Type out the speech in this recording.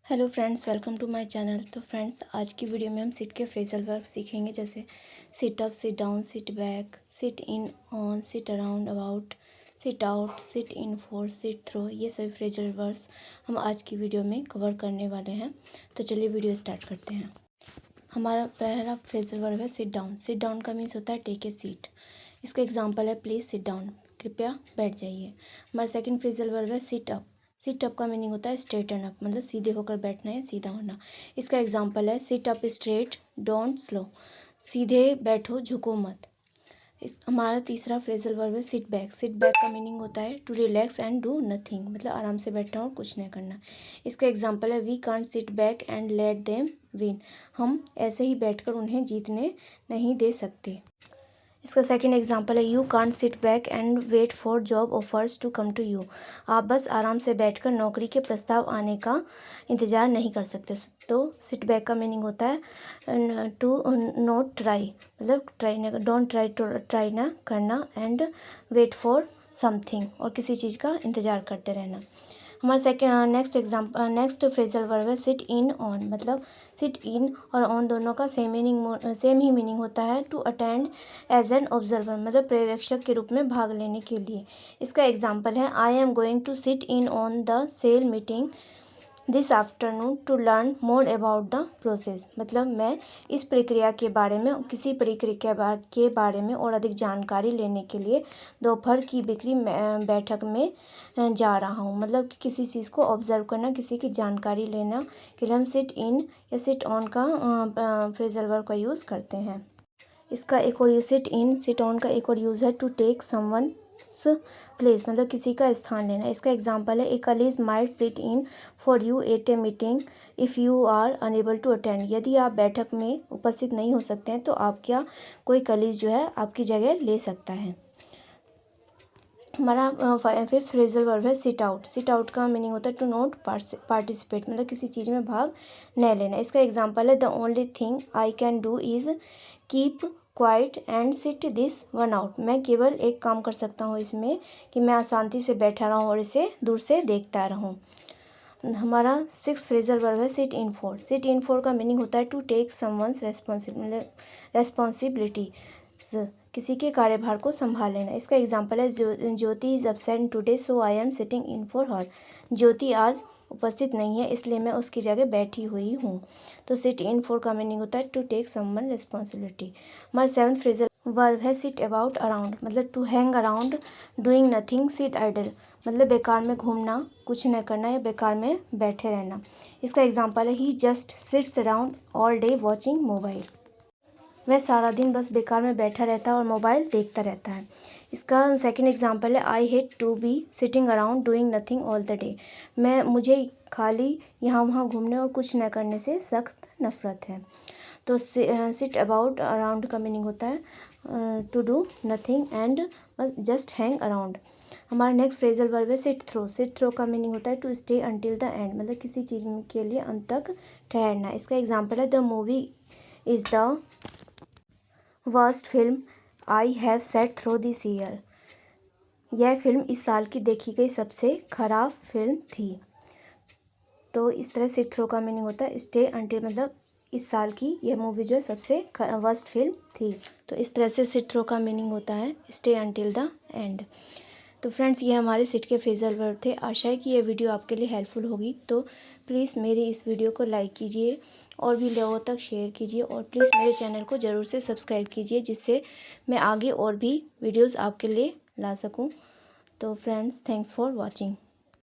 Hello friends, welcome to my channel. तो friends, आज की वीडियो में हम सिट के फ्रेजल वर्ब सीखेंगे, जैसे sit up, sit down, sit back, sit in, on, sit around, about, sit out, sit in for, sit through. ये सभी फ्रेजल वर्ब्स हम आज की वीडियो में कवर करने वाले हैं। तो चलिए वीडियो स्टार्ट करते हैं। हमारा पहला फ्रेजल वर्ब है सिट डाउन। सिट डाउन का मीन्स होता है टेक ए सीट। इसका एग्जाम्पल है प्लीज़ सिट डाउन, कृपया बैठ जाइए। हमारा सेकंड फ्रेजल वर्ब है सिट अप। सिट अप का मीनिंग होता है स्ट्रेटन अप, मतलब सीधे होकर बैठना या सीधा होना। इसका एग्जाम्पल है sit up straight, don't slouch, सीधे बैठो, झुको मत। इस हमारा तीसरा फ्रेजल वर्ब है सिट बैक। सिट बैक का मीनिंग होता है to relax and do nothing, मतलब आराम से बैठना और कुछ नहीं करना। इसका एग्जाम्पल है we can't sit back and let them win, हम ऐसे ही बैठकर उन्हें जीतने नहीं दे सकते। इसका सेकंड एग्जांपल है you can't sit back and wait for job offers to come to you, आप बस आराम से बैठकर नौकरी के प्रस्ताव आने का इंतज़ार नहीं कर सकते। तो सिट बैक का मीनिंग होता है टू नॉट ट्राई, मतलब ट्राई ना, डोंट ट्राई ना करना, एंड वेट फॉर समथिंग, और किसी चीज़ का इंतज़ार करते रहना। हमारा नेक्स्ट फ्रेजल वर्ब है सिट इन ऑन, मतलब सिट इन और ऑन दोनों का सेम ही मीनिंग होता है to attend as an observer, मतलब पर्यवेक्षक के रूप में भाग लेने के लिए। इसका एग्जाम्पल है I am going to sit in on the sale meeting this afternoon to learn more about the process, मतलब मैं इस प्रक्रिया के बारे में, किसी प्रक्रिया के बारे में और अधिक जानकारी लेने के लिए दोपहर की बिक्री बैठक में जा रहा हूँ। मतलब कि किसी चीज़ को ऑब्जर्व करना, किसी की जानकारी लेना के लिए हम सिट इन या सिट ऑन का फ्रेजल वर्ब का यूज़ करते हैं। इसका एक और यूज सिट ऑन का एक और यूज़ है टू टेक समवन प्लेस, मतलब किसी का स्थान लेना। इसका एग्जाम्पल है a colleague might sit in for you at a meeting if you are unable to attend, यदि आप बैठक में उपस्थित नहीं हो सकते हैं तो आप क्या कोई कलीग जो है आपकी जगह ले सकता है। हमारा फिफ्थ फ्रेजल वर्ब है सिट आउट। सिट आउट का मीनिंग होता है टू नॉट पार्टिसिपेट, मतलब किसी चीज़ में भाग न लेना। इसका एग्जाम्पल है the only thing I can do is keep quiet and sit this one out, मैं केवल एक काम कर सकता हूँ इसमें कि मैं शांति से बैठा रहूँ और इसे दूर से देखता रहूँ। हमारा सिक्स फ्रेजल वर्ब है sit in for. Seat in for का मीनिंग होता है टू टेक समवंस रेस्पॉन्सिबिलिटी, किसी के कार्यभार को संभाल लेना। इसका एग्जाम्पल है Jyoti is absent today so I am sitting in for her, Jyoti आज उपस्थित नहीं है इसलिए मैं उसकी जगह बैठी हुई हूँ। तो सिट इन फॉर का मीनिंग होता है टू टेक समवन रिस्पॉन्सिबिलिटी। हमारा सेवन्थ फ्रेजल वर्ब है सिट अबाउट अराउंड, मतलब to hang around doing nothing, sit idle, मतलब बेकार में घूमना, कुछ न करना या बेकार में बैठे रहना। इसका एग्जाम्पल है he just sits around all day watching mobile, वह सारा दिन बस बेकार में बैठा रहता है और मोबाइल देखता रहता है। इसका सेकंड एग्जांपल है I hate to be sitting around doing nothing all the day, मुझे खाली यहाँ वहाँ घूमने और कुछ न करने से सख्त नफ़रत है। तो सिट अबाउट अराउंड का मीनिंग होता है to do nothing and just hang around. हमारा नेक्स्ट फ्रेजल वर्ब है सिट थ्रो। सिट थ्रो का मीनिंग होता है to stay until the end, मतलब किसी चीज़ के लिए अंत तक ठहरना। इसका एग्जाम्पल है the movie is the worst film I have set through this year, यह फिल्म इस साल की देखी गई सबसे खराब फिल्म थी। तो इस तरह सिट थ्रू का मीनिंग होता है स्टे अंटिल, मतलब इस साल की यह मूवी जो है सबसे वर्स्ट फिल्म थी। तो इस तरह से सिट थ्रू का मीनिंग होता है स्टे अंटिल द एंड। तो फ्रेंड्स, ये हमारे सिट के फ्रेजल वर्ब थे। आशा है कि यह वीडियो आपके लिए हेल्पफुल होगी। तो प्लीज़ मेरी इस वीडियो को लाइक कीजिए और भी लोगों तक शेयर कीजिए, और प्लीज़ मेरे चैनल को ज़रूर से सब्सक्राइब कीजिए, जिससे मैं आगे और भी वीडियोज़ आपके लिए ला सकूँ। तो फ्रेंड्स, थैंक्स फॉर वॉचिंग।